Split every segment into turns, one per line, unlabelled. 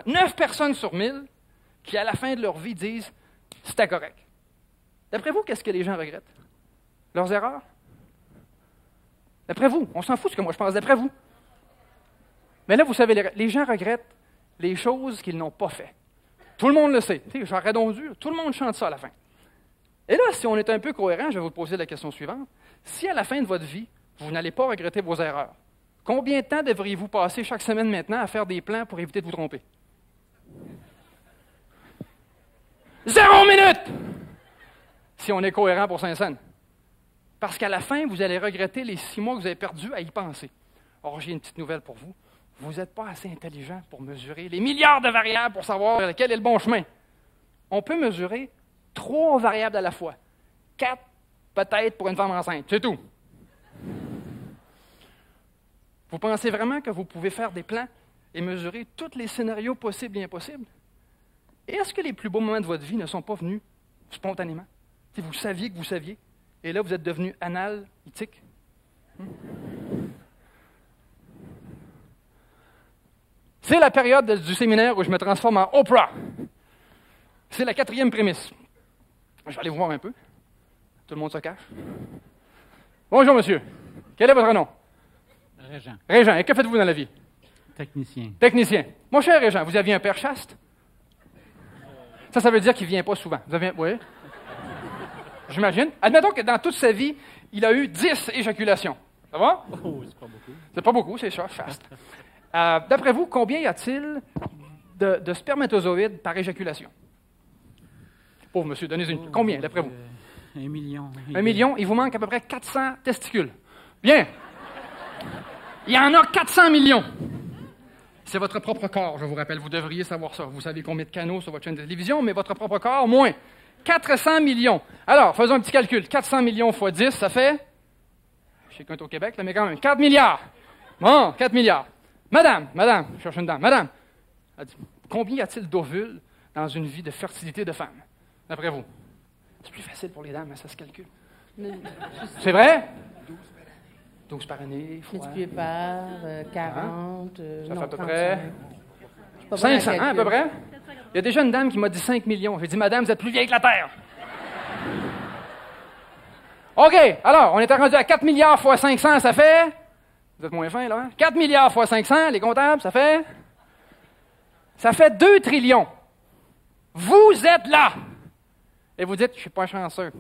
9 personnes sur 1000 qui, à la fin de leur vie, disent « c'était correct ». D'après vous, qu'est-ce que les gens regrettent? Leurs erreurs? D'après vous, on s'en fout de ce que moi je pense, d'après vous. Mais là, vous savez, les gens regrettent les choses qu'ils n'ont pas faites. Tout le monde le sait. Tu sais, Jean Radondu, tout le monde chante ça à la fin. Et là, si on est un peu cohérent, je vais vous poser la question suivante. Si à la fin de votre vie, vous n'allez pas regretter vos erreurs, combien de temps devriez-vous passer chaque semaine maintenant à faire des plans pour éviter de vous tromper? 0 minute! Si on est cohérent pour Saint-Saëns. Parce qu'à la fin, vous allez regretter les 6 mois que vous avez perdus à y penser. Or, j'ai une petite nouvelle pour vous. Vous n'êtes pas assez intelligent pour mesurer les milliards de variables pour savoir lequel est le bon chemin. On peut mesurer 3 variables à la fois. 4, peut-être, pour une femme enceinte. C'est tout. Vous pensez vraiment que vous pouvez faire des plans et mesurer tous les scénarios possibles et impossibles? Et est-ce que les plus beaux moments de votre vie ne sont pas venus spontanément? Si vous saviez que vous saviez, et là, vous êtes devenu analytique. C'est la période du séminaire où je me transforme en Oprah. C'est la 4e prémisse. Je vais aller vous voir un peu. Tout le monde se cache. Bonjour, monsieur. Quel est votre nom?
Régent.
Régent. Et que faites-vous dans la vie?
Technicien.
Technicien. Mon cher Régent, vous aviez un père chaste? Ça veut dire qu'il ne vient pas souvent. Vous avez... Oui. J'imagine. Admettons que dans toute sa vie, il a eu 10 éjaculations. Ça va?
Oh, c'est pas beaucoup.
C'est pas beaucoup, c'est ça, chaste. D'après vous, combien y a-t-il de spermatozoïdes par éjaculation? Pauvre monsieur, donnez une. Combien, d'après vous?
1 million.
1 million, il vous manque à peu près 400 testicules. Bien. Il y en a 400 millions. C'est votre propre corps, je vous rappelle. Vous devriez savoir ça. Vous savez combien de canaux sur votre chaîne de télévision, mais votre propre corps, moins. 400 millions. Alors, faisons un petit calcul. 400 millions fois 10, ça fait... Je sais qu'on est au Québec, là, mais quand même, 4 milliards. Bon, 4 milliards. Madame, je cherche une dame. Madame, combien y a-t-il d'ovules dans une vie de fertilité de femme, d'après vous? C'est plus facile pour les dames, mais ça se calcule. C'est vrai? 12 par année.
Multiplié par 40.
Ça fait à peu
35.
près
500,
500, à peu près? Il y a déjà une dame qui m'a dit 5 millions. J'ai dit, madame, vous êtes plus vieille que la Terre. OK, alors, on est rendu à 4 milliards fois 500, ça fait... Vous êtes moins fin, là, hein? 4 milliards fois 500, les comptables, ça fait... Ça fait 2 trillions. Vous êtes là. Et vous dites, je ne suis pas chanceux.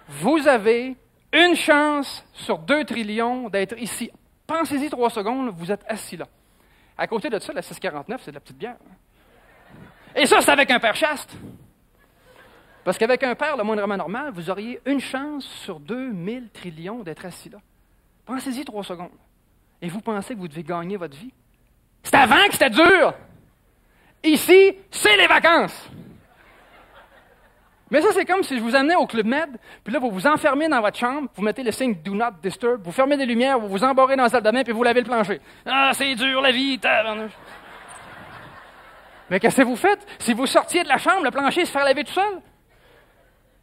Vous avez une chance sur 2 trillions d'être ici. Pensez-y 3 secondes, vous êtes assis là. À côté de ça, la 649, c'est de la petite bière. Et ça, c'est avec un père chaste. Parce qu'avec un père le moindrement normal, vous auriez une chance sur 2000 trillions d'être assis là. Pensez-y 3 secondes. Et vous pensez que vous devez gagner votre vie? C'est avant que c'était dur! Ici, c'est les vacances! Mais ça, c'est comme si je vous amenais au Club Med, puis là, vous vous enfermez dans votre chambre, vous mettez le signe « Do not disturb », vous fermez des lumières, vous vous embarrez dans la salle de bain, puis vous lavez le plancher. Ah, c'est dur, la vie, tabarnouche. Mais qu'est-ce que vous faites? Si vous sortiez de la chambre, le plancher se fait laver tout seul.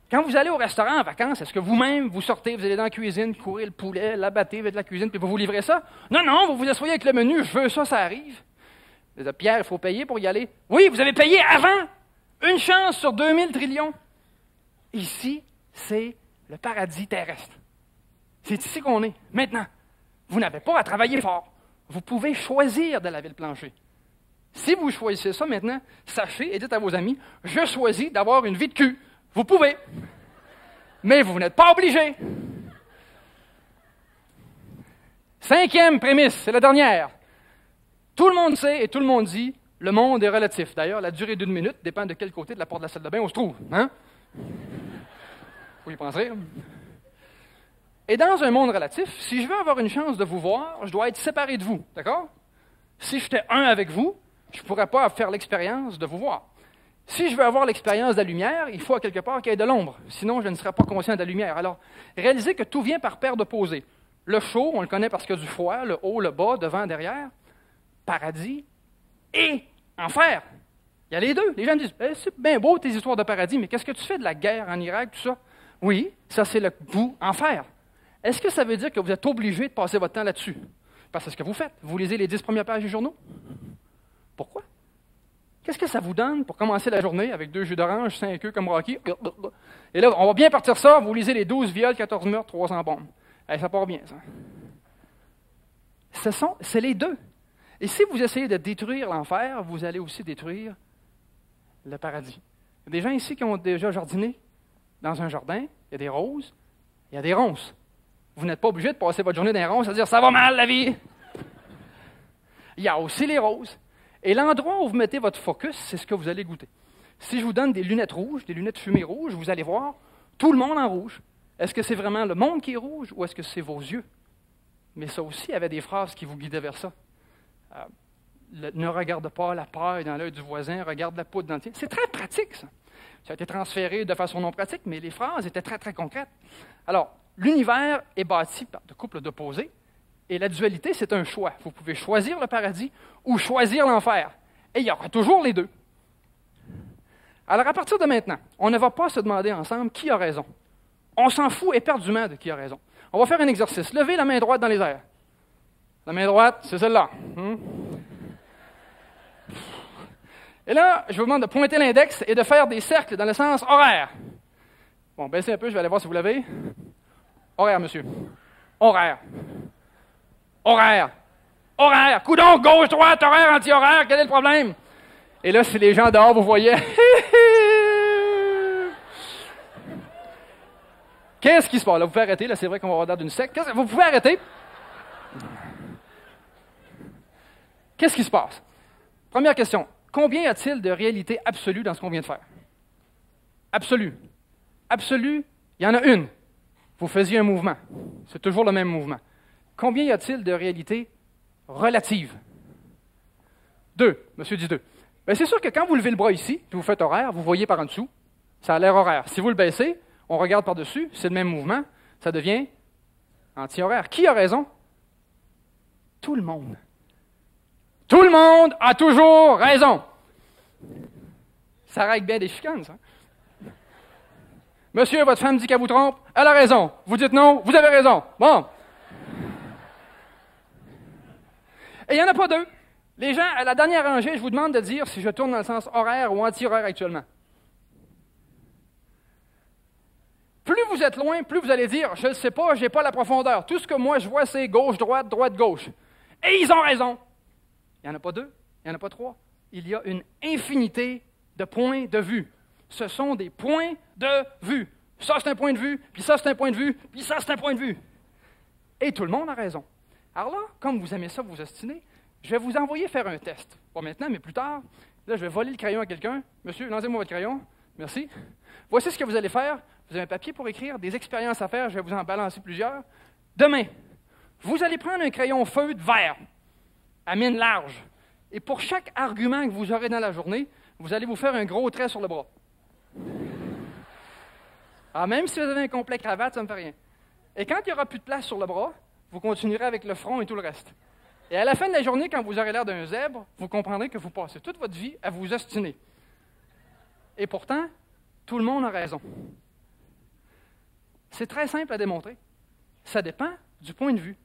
Quand vous allez au restaurant en vacances, est-ce que vous-même, vous sortez, vous allez dans la cuisine, courir le poulet, l'abattez, vous êtes de la cuisine, puis vous vous livrez ça? Non, vous vous asseyez avec le menu, je veux ça, ça arrive. Pierre, il faut payer pour y aller. Oui, vous avez payé avant! Une chance sur 2000 trillions. Ici, c'est le paradis terrestre. C'est ici qu'on est, maintenant. Vous n'avez pas à travailler fort. Vous pouvez choisir de laver le plancher. Si vous choisissez ça maintenant, sachez et dites à vos amis, je choisis d'avoir une vie de cul. Vous pouvez. Mais vous n'êtes pas obligé. 5e prémisse, c'est la dernière. Tout le monde sait et tout le monde dit, le monde est relatif. D'ailleurs, la durée d'1 minute dépend de quel côté de la porte de la salle de bain on se trouve. Hein? Vous y penserez. Et dans un monde relatif, si je veux avoir une chance de vous voir, je dois être séparé de vous. D'accord? Si j'étais un avec vous, je ne pourrais pas faire l'expérience de vous voir. Si je veux avoir l'expérience de la lumière, il faut à quelque part qu'il y ait de l'ombre. Sinon, je ne serais pas conscient de la lumière. Alors, réalisez que tout vient par paire d'opposés. Le chaud, on le connaît parce qu'il y a du froid, le haut, le bas, devant, derrière. Paradis et enfer. Il y a les deux. Les gens me disent, c'est bien beau tes histoires de paradis, mais qu'est-ce que tu fais de la guerre en Irak, tout ça? Oui, ça c'est le bout enfer. Est-ce que ça veut dire que vous êtes obligé de passer votre temps là-dessus? Parce que c'est ce que vous faites. Vous lisez les 10 premières pages du journaux. Pourquoi? Qu'est-ce que ça vous donne pour commencer la journée avec 2 jus d'orange, 5 œufs comme Rocky? Et là, on va bien partir ça, vous lisez les 12 viols, 14 meurtres, 300 bombes. Hey, ça part bien, ça. C'est les deux. Et si vous essayez de détruire l'enfer, vous allez aussi détruire le paradis. Il y a des gens ici qui ont déjà jardiné dans un jardin, il y a des roses, il y a des ronces. Vous n'êtes pas obligé de passer votre journée dans les ronces à dire « ça va mal la vie ». Il y a aussi les roses. Et l'endroit où vous mettez votre focus, c'est ce que vous allez goûter. Si je vous donne des lunettes rouges, des lunettes fumées rouges, vous allez voir tout le monde en rouge. Est-ce que c'est vraiment le monde qui est rouge ou est-ce que c'est vos yeux? Mais ça aussi, il y avait des phrases qui vous guidaient vers ça. Ne regarde pas la paille dans l'œil du voisin, regarde la poudre dans le tien. C'est très pratique, ça. Ça a été transféré de façon non pratique, mais les phrases étaient très, très concrètes. Alors, l'univers est bâti par de couples d'opposés, et la dualité, c'est un choix. Vous pouvez choisir le paradis ou choisir l'enfer. Et il y aura toujours les deux. Alors, à partir de maintenant, on ne va pas se demander ensemble qui a raison. On s'en fout éperdument de qui a raison. On va faire un exercice. Levez la main droite dans les airs. La main droite, c'est celle-là. Et là, je vous demande de pointer l'index et de faire des cercles dans le sens horaire. Bon, baissez un peu, je vais aller voir si vous l'avez. Horaire, monsieur. Horaire. Horaire. Horaire. Coudon, gauche, droite, horaire, anti-horaire, quel est le problème? Et là, si les gens dehors, vous voyez... Qu'est-ce qui se passe? Là, vous pouvez arrêter. Là, c'est vrai qu'on va regarder une secte. Vous pouvez arrêter. Qu'est-ce qui se passe? Première question. Combien y a-t-il de réalité absolue dans ce qu'on vient de faire? Absolue. Absolue, il y en a une. Vous faisiez un mouvement. C'est toujours le même mouvement. Combien y a-t-il de réalité relative? 2. Monsieur dit 2. Bien, c'est sûr que quand vous levez le bras ici, puis vous faites horaire, vous voyez par en dessous, ça a l'air horaire. Si vous le baissez, on regarde par-dessus, c'est le même mouvement, ça devient anti-horaire. Qui a raison? Tout le monde. Tout le monde a toujours raison. Ça règle bien des chicanes, ça. Monsieur, votre femme dit qu'elle vous trompe, elle a raison. Vous dites non, vous avez raison. Bon. Et il n'y en a pas deux. Les gens, à la dernière rangée, je vous demande de dire si je tourne dans le sens horaire ou anti-horaire actuellement. Plus vous êtes loin, plus vous allez dire, je ne sais pas, je n'ai pas la profondeur. Tout ce que moi je vois, c'est gauche-droite, droite-gauche. Et ils ont raison. Il n'y en a pas deux, il n'y en a pas trois. Il y a une infinité de points de vue. Ce sont des points de vue. Ça, c'est un point de vue, puis ça, c'est un point de vue, puis ça, c'est un point de vue. Et tout le monde a raison. Alors là, comme vous aimez ça, vous ostinez, je vais vous envoyer faire un test. Pas maintenant, mais plus tard. Là, je vais voler le crayon à quelqu'un. Monsieur, lancez-moi votre crayon. Merci. Voici ce que vous allez faire. Vous avez un papier pour écrire, des expériences à faire. Je vais vous en balancer plusieurs. Demain, vous allez prendre un crayon feutre vert, à mine large. Et pour chaque argument que vous aurez dans la journée, vous allez vous faire un gros trait sur le bras. Alors, même si vous avez un complet cravate, ça ne me fait rien. Et quand il n'y aura plus de place sur le bras, vous continuerez avec le front et tout le reste. Et à la fin de la journée, quand vous aurez l'air d'un zèbre, vous comprendrez que vous passez toute votre vie à vous ostiner. Et pourtant, tout le monde a raison. C'est très simple à démontrer. Ça dépend du point de vue.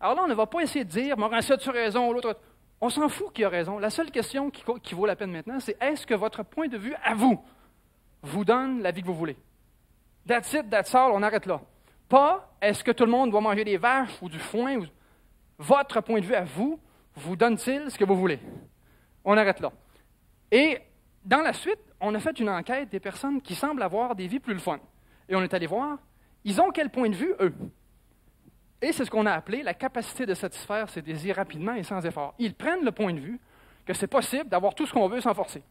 Alors là, on ne va pas essayer de dire « Morancy, as-tu raison? » l'autre. On s'en fout qui a raison. La seule question qui vaut la peine maintenant, c'est est-ce que votre point de vue, à vous donne la vie que vous voulez? That's it, that's all, on arrête là. Pas est-ce que tout le monde doit manger des vaches ou du foin. Votre point de vue à vous donne-t-il ce que vous voulez? On arrête là. Et dans la suite, on a fait une enquête des personnes qui semblent avoir des vies plus le fun. Et on est allé voir, ils ont quel point de vue, eux? Et c'est ce qu'on a appelé la capacité de satisfaire ses désirs rapidement et sans effort. Ils prennent le point de vue que c'est possible d'avoir tout ce qu'on veut sans forcer.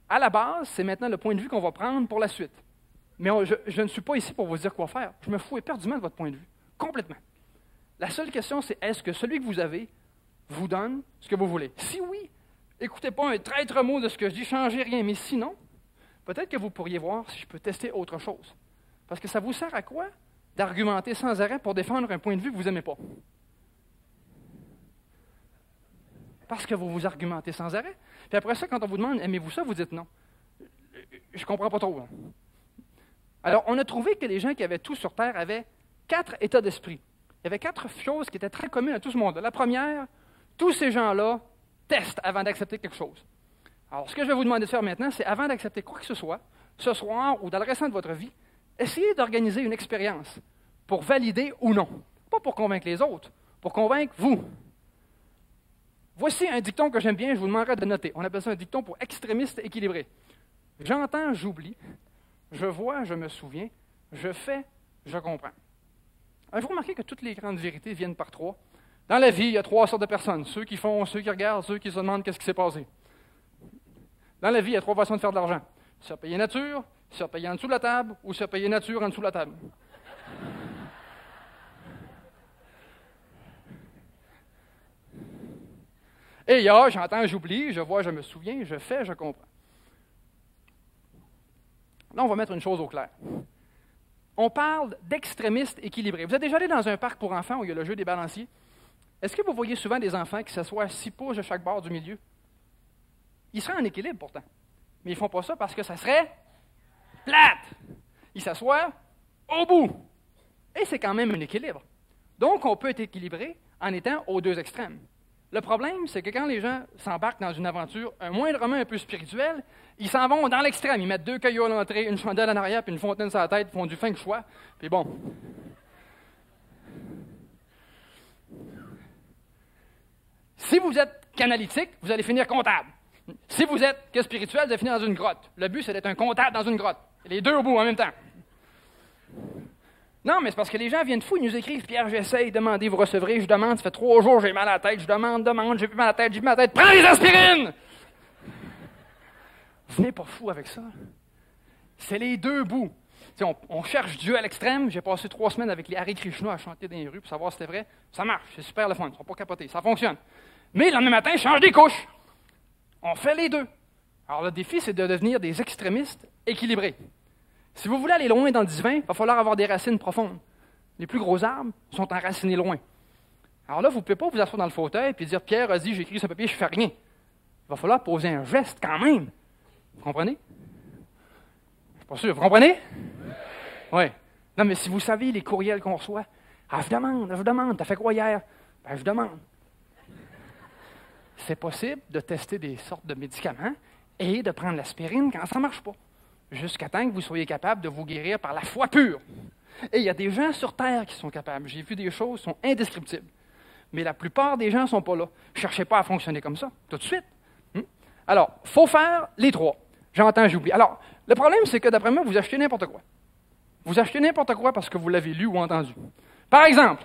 À la base, c'est maintenant le point de vue qu'on va prendre pour la suite. Mais je ne suis pas ici pour vous dire quoi faire. Je me fous éperdument de votre point de vue. Complètement. La seule question, c'est est-ce que celui que vous avez vous donne ce que vous voulez? Si oui, écoutez pas un traître mot de ce que je dis, changez rien. Mais sinon, peut-être que vous pourriez voir si je peux tester autre chose. Parce que ça vous sert à quoi d'argumenter sans arrêt pour défendre un point de vue que vous n'aimez pas? Parce que vous vous argumentez sans arrêt. Puis après ça, quand on vous demande « Aimez-vous ça? » vous dites non. Je ne comprends pas trop. Hein. Alors, on a trouvé que les gens qui avaient tout sur Terre avaient 4 états d'esprit. Il y avait 4 choses qui étaient très communes à tout ce monde. La première, tous ces gens-là testent avant d'accepter quelque chose. Alors, ce que je vais vous demander de faire maintenant, c'est avant d'accepter quoi que ce soit, ce soir ou dans le restant de votre vie, essayez d'organiser une expérience pour valider ou non. Pas pour convaincre les autres, pour convaincre vous. Voici un dicton que j'aime bien, je vous demanderai de noter. On appelle ça un dicton pour extrémiste équilibré. J'entends, j'oublie. Je vois, je me souviens. Je fais, je comprends. Avez-vous remarqué que toutes les grandes vérités viennent par trois? Dans la vie, il y a trois sortes de personnes. Ceux qui font, ceux qui regardent, ceux qui se demandent qu'est-ce qui s'est passé. Dans la vie, il y a trois façons de faire de l'argent. Se faire payer nature, se faire payer en dessous de la table, ou se faire payer nature en dessous de la table. Et il y a, j'entends, j'oublie, je vois, je me souviens, je fais, je comprends. Là, on va mettre une chose au clair. On parle d'extrémistes équilibrés. Vous êtes déjà allé dans un parc pour enfants où il y a le jeu des balanciers? Est-ce que vous voyez souvent des enfants qui s'assoient à 6 pouces de chaque bord du milieu? Ils seraient en équilibre pourtant. Mais ils ne font pas ça parce que ça serait plate. Ils s'assoient au bout. Et c'est quand même un équilibre. Donc, on peut être équilibré en étant aux deux extrêmes. Le problème, c'est que quand les gens s'embarquent dans une aventure, moindrement un peu spirituelle, ils s'en vont dans l'extrême. Ils mettent 2 cailloux à l'entrée, une chandelle en arrière, puis une fontaine sur la tête, font du feng shui, puis bon. Si vous êtes canalitique, vous allez finir comptable. Si vous êtes que spirituel, vous allez finir dans une grotte. Le but, c'est d'être un comptable dans une grotte. Les deux au bout en même temps. Non, mais c'est parce que les gens viennent fous, ils nous écrivent, Pierre, j'essaye, demandez, vous recevrez, je demande, ça fait 3 jours, j'ai mal à la tête, je demande, j'ai plus mal à la tête, j'ai plus mal à la tête, prends les aspirines! Venez pas fou avec ça. C'est les deux bouts. On cherche Dieu à l'extrême, j'ai passé 3 semaines avec les Hare Krishna à chanter dans les rues pour savoir si c'était vrai. Ça marche, c'est super le fun, ils ne sont pas capotés, ça fonctionne. Mais le lendemain matin, je change des couches. On fait les deux. Alors le défi, c'est de devenir des extrémistes équilibrés. Si vous voulez aller loin dans le divin, il va falloir avoir des racines profondes. Les plus gros arbres sont enracinés loin. Alors là, vous ne pouvez pas vous asseoir dans le fauteuil et dire « Pierre a dit, j'ai écrit sur papier, je ne fais rien ». Il va falloir poser un geste quand même. Vous comprenez? Je ne suis pas sûr. Vous comprenez? Oui. Non, mais si vous savez les courriels qu'on reçoit, « Ah, je demande, t'as fait quoi hier? » « Ben, je demande. » C'est possible de tester des sortes de médicaments et de prendre l'aspirine quand ça ne marche pas. Jusqu'à temps que vous soyez capable de vous guérir par la foi pure. Et il y a des gens sur Terre qui sont capables. J'ai vu des choses qui sont indescriptibles. Mais la plupart des gens ne sont pas là. Ne cherchez pas à fonctionner comme ça, tout de suite. Alors, il faut faire les trois. J'entends, j'oublie. Alors, le problème, c'est que d'après moi, vous achetez n'importe quoi. Vous achetez n'importe quoi parce que vous l'avez lu ou entendu. Par exemple,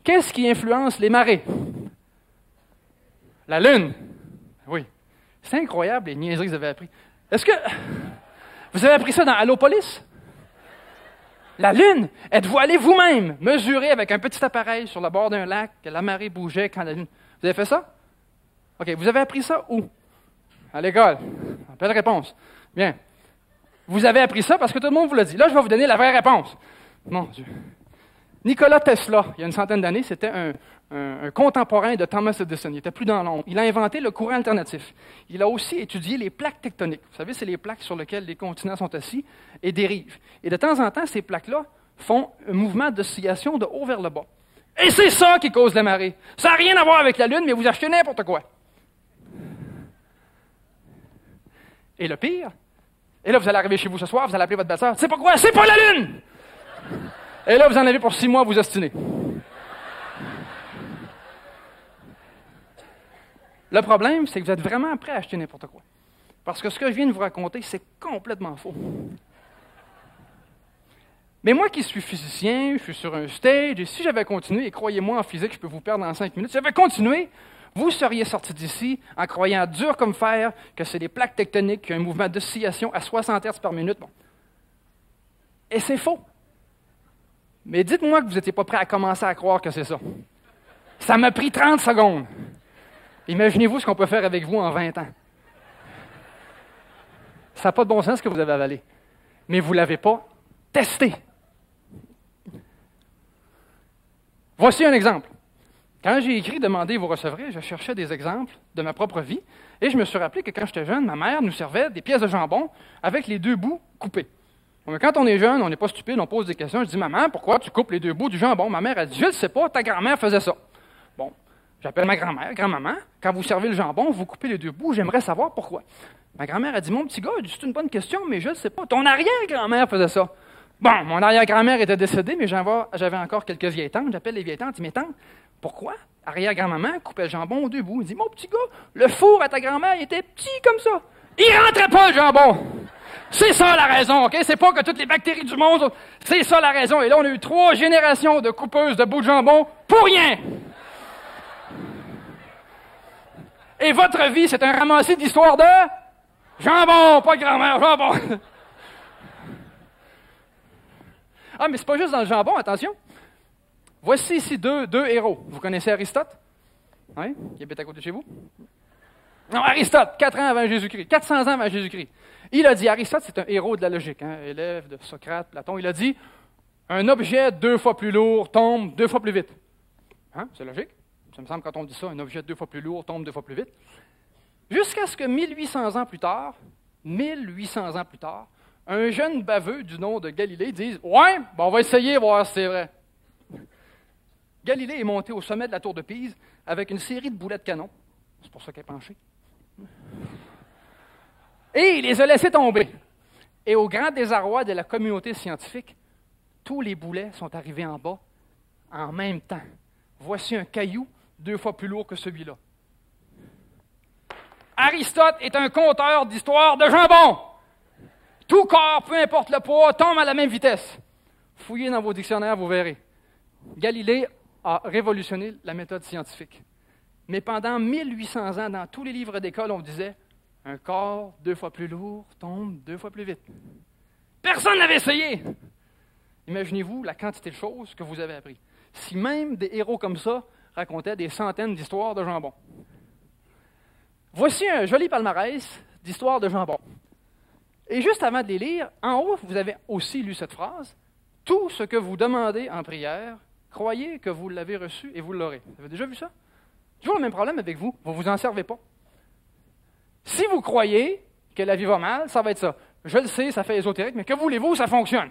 qu'est-ce qui influence les marées? La Lune. Oui. C'est incroyable les niaiseries que vous avez appris. Est-ce que vous avez appris ça dans Allopolis? La Lune. Êtes-vous allé vous-même mesurer avec un petit appareil sur le bord d'un lac que la marée bougeait quand la Lune... Vous avez fait ça? OK. Vous avez appris ça où? À l'école. Belle réponse. Bien. Vous avez appris ça parce que tout le monde vous l'a dit. Là, je vais vous donner la vraie réponse. Mon Dieu. Nikola Tesla, il y a une centaine d'années, c'était un contemporain de Thomas Edison. Il n'était plus dans l'ombre. Il a inventé le courant alternatif. Il a aussi étudié les plaques tectoniques. Vous savez, c'est les plaques sur lesquelles les continents sont assis et dérivent. Et de temps en temps, ces plaques-là font un mouvement d'oscillation de haut vers le bas. Et c'est ça qui cause la marée. Ça n'a rien à voir avec la Lune, mais vous achetez n'importe quoi. Et le pire, et là, vous allez arriver chez vous ce soir, vous allez appeler votre belle-sœur. C'est pas quoi? C'est pas la Lune! Et là, vous en avez pour 6 mois à vous ostiner. Le problème, c'est que vous êtes vraiment prêt à acheter n'importe quoi. Parce que ce que je viens de vous raconter, c'est complètement faux. Mais moi qui suis physicien, je suis sur un stage, et si j'avais continué, et croyez-moi, en physique, je peux vous perdre en 5 minutes, si j'avais continué, vous seriez sortis d'ici en croyant dur comme fer que c'est des plaques tectoniques, qu'il y a un mouvement d'oscillation à 60 Hz par minute. Bon. Et c'est faux. Mais dites-moi que vous n'étiez pas prêt à commencer à croire que c'est ça. Ça m'a pris 30 secondes. Imaginez-vous ce qu'on peut faire avec vous en 20 ans. Ça n'a pas de bon sens ce que vous avez avalé. Mais vous ne l'avez pas testé. Voici un exemple. Quand j'ai écrit « Demandez, vous recevrez », je cherchais des exemples de ma propre vie et je me suis rappelé que quand j'étais jeune, ma mère nous servait des pièces de jambon avec les 2 bouts coupés. Mais quand on est jeune, on n'est pas stupide, on pose des questions. Je dis « Maman, pourquoi tu coupes les 2 bouts du jambon? » Ma mère a dit « Je ne sais pas, ta grand-mère faisait ça. » Bon, J'appelle ma grand-mère, grand-maman, quand vous servez le jambon, vous coupez les deux bouts, j'aimerais savoir pourquoi. Ma grand-mère a dit, mon petit gars, c'est une bonne question, mais je ne sais pas. Ton arrière-grand-mère faisait ça. Bon, mon arrière-grand-mère était décédée, mais j'avais encore quelques vieilles tantes. J'appelle les vieilles tantes, je dis, mes tantes, pourquoi arrière-grand-maman coupait le jambon aux deux bouts? Il dit, mon petit gars, le four à ta grand-mère il était petit comme ça. Il rentrait pas le jambon. C'est ça la raison, OK? C'est pas que toutes les bactéries du monde, c'est ça la raison. Et là, on a eu 3 générations de coupeuses de bouts de jambon pour rien. Et votre vie, c'est un ramassis d'histoires de jambon, pas grand-mère, jambon. Ah, mais c'est pas juste dans le jambon, attention. Voici ici deux héros. Vous connaissez Aristote? Oui? Qui habite à côté de chez vous? Non, Aristote, 4 ans avant Jésus-Christ, 400 ans avant Jésus-Christ. Il a dit, Aristote, c'est un héros de la logique, hein, élève de Socrate, Platon. Il a dit, un objet 2 fois plus lourd tombe 2 fois plus vite. Hein? C'est logique. Ça me semble, quand on dit ça, un objet 2 fois plus lourd tombe 2 fois plus vite. Jusqu'à ce que 1800 ans plus tard, un jeune baveux du nom de Galilée dise, ouais, ben on va essayer, voir si c'est vrai. Galilée est monté au sommet de la tour de Pise avec une série de boulets de canon. C'est pour ça qu'elle est penchée. Et il les a laissés tomber. Et au grand désarroi de la communauté scientifique, tous les boulets sont arrivés en bas en même temps. Voici un caillou 2 fois plus lourd que celui-là. Aristote est un conteur d'histoires de jambon. Tout corps, peu importe le poids, tombe à la même vitesse. Fouillez dans vos dictionnaires, vous verrez. Galilée a révolutionné la méthode scientifique. Mais pendant 1800 ans, dans tous les livres d'école, on disait « Un corps 2 fois plus lourd tombe 2 fois plus vite. » Personne n'avait essayé. Imaginez-vous la quantité de choses que vous avez appris. Si même des héros comme ça racontaient des centaines d'histoires de jambon. Voici un joli palmarès d'histoires de jambon. Et juste avant de les lire, en haut, vous avez aussi lu cette phrase. « Tout ce que vous demandez en prière, croyez que vous l'avez reçu et vous l'aurez. » Vous avez déjà vu ça? Toujours le même problème avec vous. Vous ne vous en servez pas. Si vous croyez que la vie va mal, ça va être ça. Je le sais, ça fait ésotérique, mais que voulez-vous, ça fonctionne.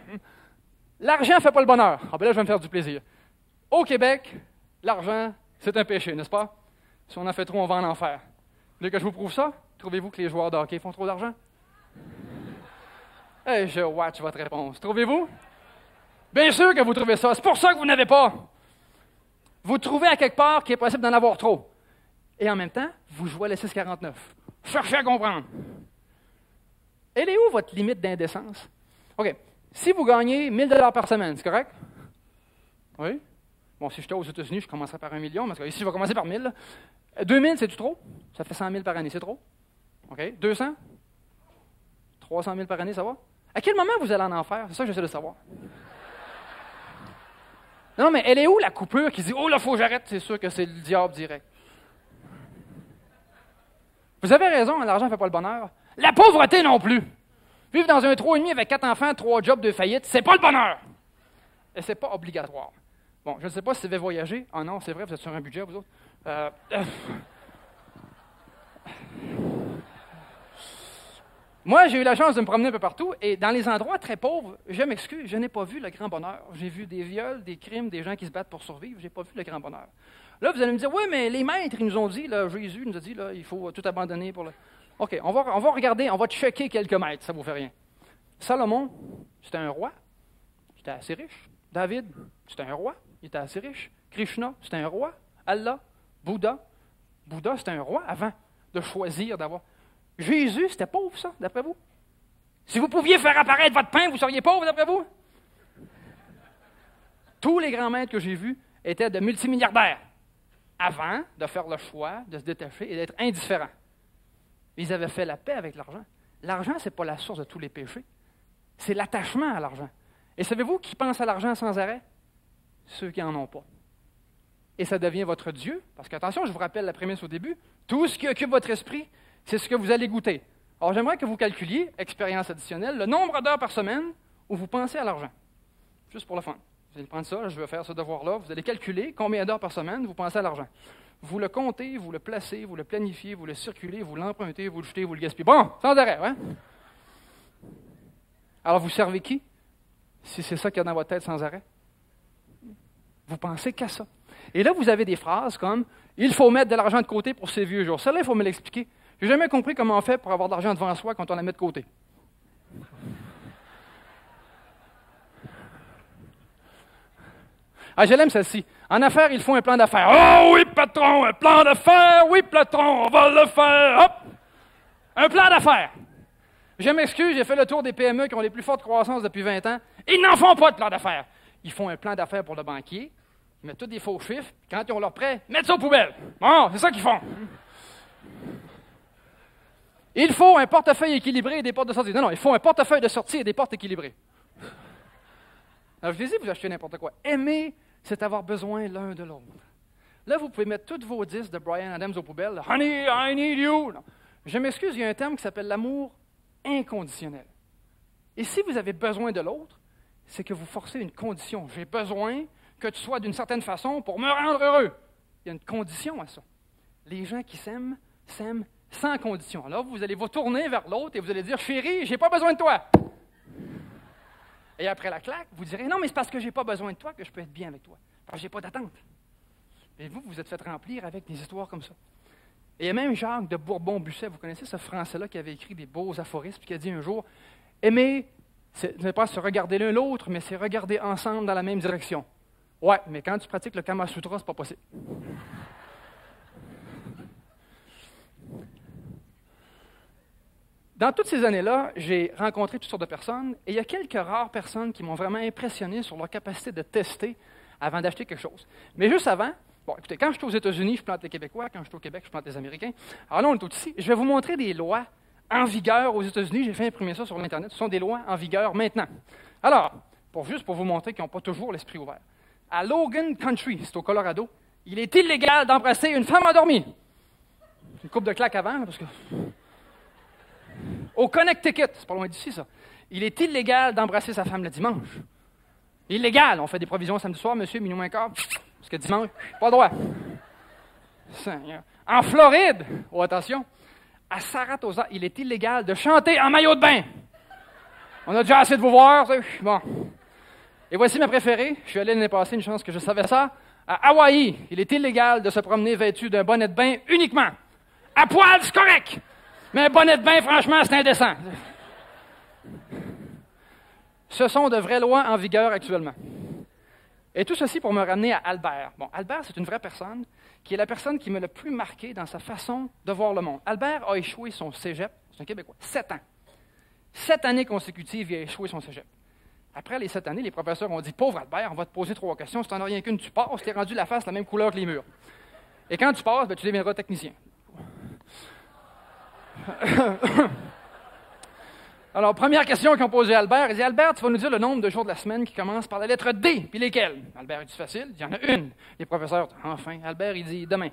L'argent ne fait pas le bonheur. Ah ben là, je vais me faire du plaisir. Au Québec, l'argent, c'est un péché, n'est-ce pas? Si on en fait trop, on va en enfer. Vous voulez que je vous prouve ça? Trouvez-vous que les joueurs de hockey font trop d'argent? Hey, je watch votre réponse. Trouvez-vous? Bien sûr que vous trouvez ça. C'est pour ça que vous n'avez pas. Vous trouvez à quelque part qu'il est possible d'en avoir trop. Et en même temps, vous jouez à la 6,49. Cherchez à comprendre. Elle est où votre limite d'indécence? OK. Si vous gagnez 1 000 $ par semaine, c'est correct? Oui? Bon, si j'étais aux États-Unis, je commencerais par 1 million, parce qu'ici, je vais commencer par 1 000. 2 000, c'est-tu trop? Ça fait 100 000 par année, c'est trop? OK. 200? 300 000 par année, ça va? À quel moment vous allez en enfer? C'est ça que j'essaie de savoir. Non, mais elle est où la coupure qui dit « Oh, là, il faut que j'arrête », c'est sûr que c'est le diable direct. Vous avez raison, l'argent ne fait pas le bonheur. La pauvreté non plus. Vivre dans un 3,5 avec 4 enfants, 3 jobs de faillite, c'est pas le bonheur. Et c'est pas obligatoire. Bon, je ne sais pas si vous avez voyagé. Ah non, c'est vrai, vous êtes sur un budget, vous autres. Moi, j'ai eu la chance de me promener un peu partout, et dans les endroits très pauvres, je m'excuse, je n'ai pas vu le grand bonheur. J'ai vu des viols, des crimes, des gens qui se battent pour survivre, je n'ai pas vu le grand bonheur. Là, vous allez me dire, oui, mais les maîtres, ils nous ont dit, là, Jésus nous a dit, là, il faut tout abandonner pour le... OK, on va regarder, on va checker quelques maîtres, ça ne vous fait rien. Salomon, c'était un roi, il était assez riche. David, c'était un roi, il était assez riche. Krishna, c'était un roi. Allah, Bouddha, c'était un roi avant de choisir d'avoir... Jésus, c'était pauvre, ça, d'après vous? Si vous pouviez faire apparaître votre pain, vous seriez pauvre, d'après vous? Tous les grands maîtres que j'ai vus étaient de multimilliardaires avant de faire le choix de se détacher et d'être indifférents. Ils avaient fait la paix avec l'argent. L'argent, ce n'est pas la source de tous les péchés. C'est l'attachement à l'argent. Et savez-vous qui pense à l'argent sans arrêt? Ceux qui n'en ont pas. Et ça devient votre Dieu, parce qu'attention, je vous rappelle la prémisse au début, tout ce qui occupe votre esprit, c'est ce que vous allez goûter. Alors, j'aimerais que vous calculiez, expérience additionnelle, le nombre d'heures par semaine où vous pensez à l'argent. Juste pour le fun. Vous allez prendre ça, je vais faire ce devoir-là, vous allez calculer combien d'heures par semaine vous pensez à l'argent. Vous le comptez, vous le placez, vous le planifiez, vous le circulez, vous l'empruntez, vous le jetez, vous le gaspillez. Bon, sans arrêt, hein? Alors, vous servez qui? Si c'est ça qu'il y a dans votre tête sans arrêt? Vous pensez qu'à ça. Et là, vous avez des phrases comme « Il faut mettre de l'argent de côté pour ses vieux jours ». Celle-là, il faut me l'expliquer. Je n'ai jamais compris comment on fait pour avoir de l'argent devant soi quand on la met de côté. Ah, je l'aime celle-ci. En affaires, il faut un plan d'affaires. Oh oui, patron, un plan d'affaires. Oui, patron, on va le faire. Hop! Un plan d'affaires. Je m'excuse, j'ai fait le tour des PME qui ont les plus fortes croissances depuis 20 ans. Ils n'en font pas de plan d'affaires. Ils font un plan d'affaires pour le banquier. Ils mettent tous des faux chiffres. Quand ils ont leur prêt, ils mettent ça aux poubelles. Bon, c'est ça qu'ils font. Il faut un portefeuille équilibré et des portes de sortie. Non, il faut un portefeuille de sortie et des portes équilibrées. Alors, je vous dis, vous achetez n'importe quoi. Aimer, c'est avoir besoin l'un de l'autre. Là, vous pouvez mettre tous vos disques de Bryan Adams aux poubelles. Honey, I need you. Non. Je m'excuse, il y a un terme qui s'appelle l'amour inconditionnel. Et si vous avez besoin de l'autre, c'est que vous forcez une condition. J'ai besoin que tu sois d'une certaine façon pour me rendre heureux. Il y a une condition à ça. Les gens qui s'aiment sans condition. Alors, vous allez vous tourner vers l'autre et vous allez dire, chérie, j'ai pas besoin de toi. Et après la claque, vous direz, non, mais c'est parce que j'ai pas besoin de toi que je peux être bien avec toi. Parce que j'ai pas d'attente. Et vous vous êtes fait remplir avec des histoires comme ça. Et il y a même Jacques de Bourbon-Busset, vous connaissez ce Français-là qui avait écrit des beaux aphorismes, qui a dit un jour, aimer, ce n'est pas se regarder l'un l'autre, mais c'est regarder ensemble dans la même direction. Ouais, mais quand tu pratiques le Kama Sutra, c'est pas possible. Dans toutes ces années-là, j'ai rencontré toutes sortes de personnes, et il y a quelques rares personnes qui m'ont vraiment impressionné sur leur capacité de tester avant d'acheter quelque chose. Mais juste avant, bon, écoutez, quand je suis aux États-Unis, je plante les Québécois, quand je suis au Québec, je plante les Américains. Alors là, on est tout ici. Je vais vous montrer des lois en vigueur aux États-Unis. J'ai fait imprimer ça sur l'Internet. Ce sont des lois en vigueur maintenant. Alors, juste pour vous montrer qu'ils n'ont pas toujours l'esprit ouvert. À Logan Country, c'est au Colorado, il est illégal d'embrasser une femme endormie. Une coupe de claque avant, là, parce que... Au Connecticut, c'est pas loin d'ici, ça. Il est illégal d'embrasser sa femme le dimanche. Illégal. On fait des provisions samedi soir, monsieur, minuit moins quart, parce que dimanche, pas le droit. En Floride, oh attention, à Saratoga, il est illégal de chanter en maillot de bain. On a déjà assez de vous voir, ça. Bon. Et voici ma préférée. Je suis allé l'année passée, une chance que je savais ça. À Hawaï, il est illégal de se promener vêtu d'un bonnet de bain uniquement. À poil, c'est correct. Mais un bonnet de bain, franchement, c'est indécent. Ce sont de vraies lois en vigueur actuellement. Et tout ceci pour me ramener à Albert. Bon, Albert, c'est une vraie personne qui est la personne qui m'a le plus marqué dans sa façon de voir le monde. Albert a échoué son cégep, c'est un Québécois, 7 ans. 7 années consécutives, il a échoué son cégep. Après les 7 années, les professeurs ont dit « Pauvre Albert, on va te poser 3 questions. Si tu n'en as rien qu'une, tu passes. Tu es rendu la face la même couleur que les murs. Et quand tu passes, tu deviendras technicien. » Alors, première question qu'ils ont posée à Albert. Il dit, Albert, tu vas nous dire le nombre de jours de la semaine qui commencent par la lettre D, puis lesquels? Albert, il dit, facile, il y en a une. Les professeurs, enfin. Albert, il dit, demain.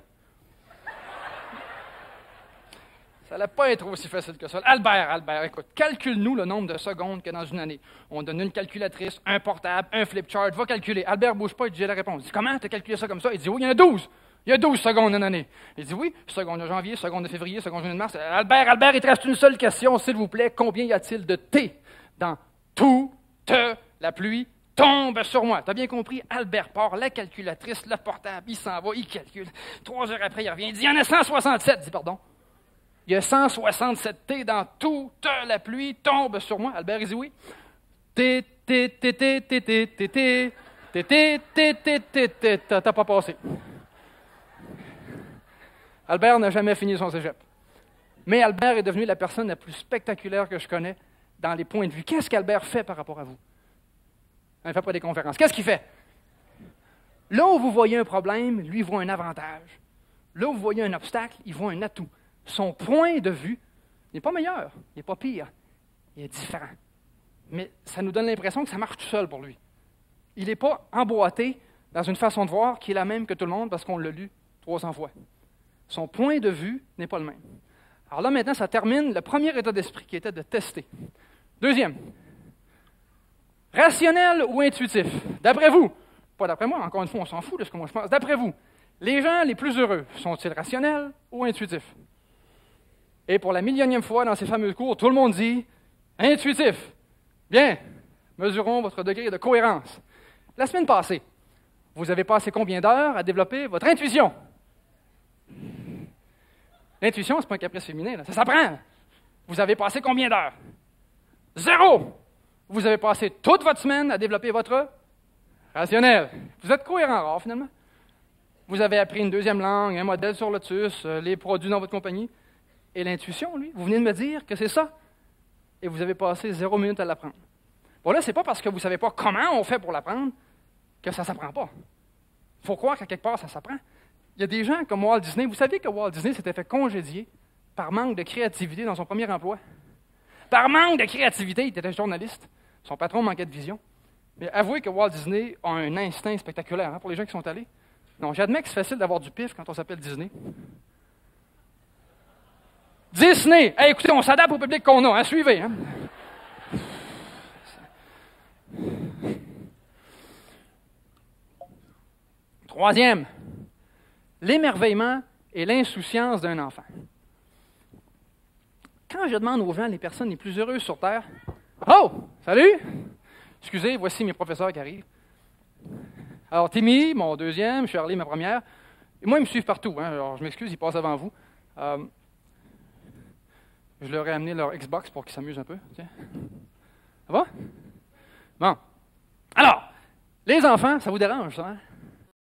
Ça n'allait pas être aussi facile que ça. Albert, écoute, calcule-nous le nombre de secondes qu'il y a dans une année. On donne une calculatrice, un portable, un flip chart, va calculer. Albert ne bouge pas, il dit, j'ai la réponse. Il dit, comment tu as calculé ça comme ça? Il dit, oui, il y en a 12. Il y a 12 secondes une année. Il dit oui, seconde de janvier, seconde de février, seconde de mars. Albert, il te reste une seule question, s'il vous plaît. Combien y a-t-il de T dans toute la pluie tombe sur moi? T'as bien compris? Albert part, la calculatrice, le portable, il s'en va, il calcule. 3 heures après, il revient, il dit, il y en a 167. Il dit, pardon? Il y a 167 T dans toute la pluie tombe sur moi. Albert, il dit oui. T, T, T, T, T, T, T, T, T, T, T, T, T, T, t'as pas passé. Albert n'a jamais fini son cégep. Mais Albert est devenu la personne la plus spectaculaire que je connais dans les points de vue. Qu'est-ce qu'Albert fait par rapport à vous? Il ne fait pas des conférences. Qu'est-ce qu'il fait? Là où vous voyez un problème, lui voit un avantage. Là où vous voyez un obstacle, il voit un atout. Son point de vue n'est pas meilleur, il n'est pas pire, il est différent. Mais ça nous donne l'impression que ça marche tout seul pour lui. Il n'est pas emboîté dans une façon de voir qui est la même que tout le monde parce qu'on l'a lu 300 fois. Son point de vue n'est pas le même. Alors là, maintenant, ça termine le premier état d'esprit qui était de tester. Deuxième, rationnel ou intuitif? D'après vous, pas d'après moi, encore une fois, on s'en fout de ce que moi je pense. D'après vous, les gens les plus heureux sont-ils rationnels ou intuitifs? Et pour la millionième fois dans ces fameux cours, tout le monde dit intuitif. Bien, mesurons votre degré de cohérence. La semaine passée, Vous avez passé combien d'heures à développer votre intuition? L'intuition, c'est pas un caprice féminin, là. Ça s'apprend. Vous avez passé combien d'heures? 0! Vous avez passé toute votre semaine à développer votre rationnel. Vous êtes cohérent rare, finalement. Vous avez appris une deuxième langue, un modèle sur Lotus, les produits dans votre compagnie. Et l'intuition, lui, vous venez de me dire que c'est ça. Et vous avez passé 0 minute à l'apprendre. Bon, là, c'est pas parce que vous ne savez pas comment on fait pour l'apprendre que ça ne s'apprend pas. Il faut croire qu'à quelque part, ça s'apprend. Il y a des gens comme Walt Disney. Vous saviez que Walt Disney s'était fait congédier par manque de créativité dans son premier emploi? Par manque de créativité, il était journaliste. Son patron manquait de vision. Mais avouez que Walt Disney a un instinct spectaculaire, hein, pour les gens qui sont allés. Non, j'admets que c'est facile d'avoir du pif quand on s'appelle Disney. Disney! Hey, écoutez, on s'adapte au public qu'on a, hein, suivez. Hein. Troisième, l'émerveillement et l'insouciance d'un enfant. Quand je demande aux gens les personnes les plus heureuses sur Terre, « Oh! Salut! Excusez, voici mes professeurs qui arrivent. Alors, Timmy, mon deuxième, Shirley, ma première. Et moi, ils me suivent partout. Hein, alors, je m'excuse, ils passent avant vous. Je leur ai amené leur Xbox pour qu'ils s'amusent un peu. Tiens. Ça va? Bon. Alors, les enfants, ça vous dérange, ça? Hein?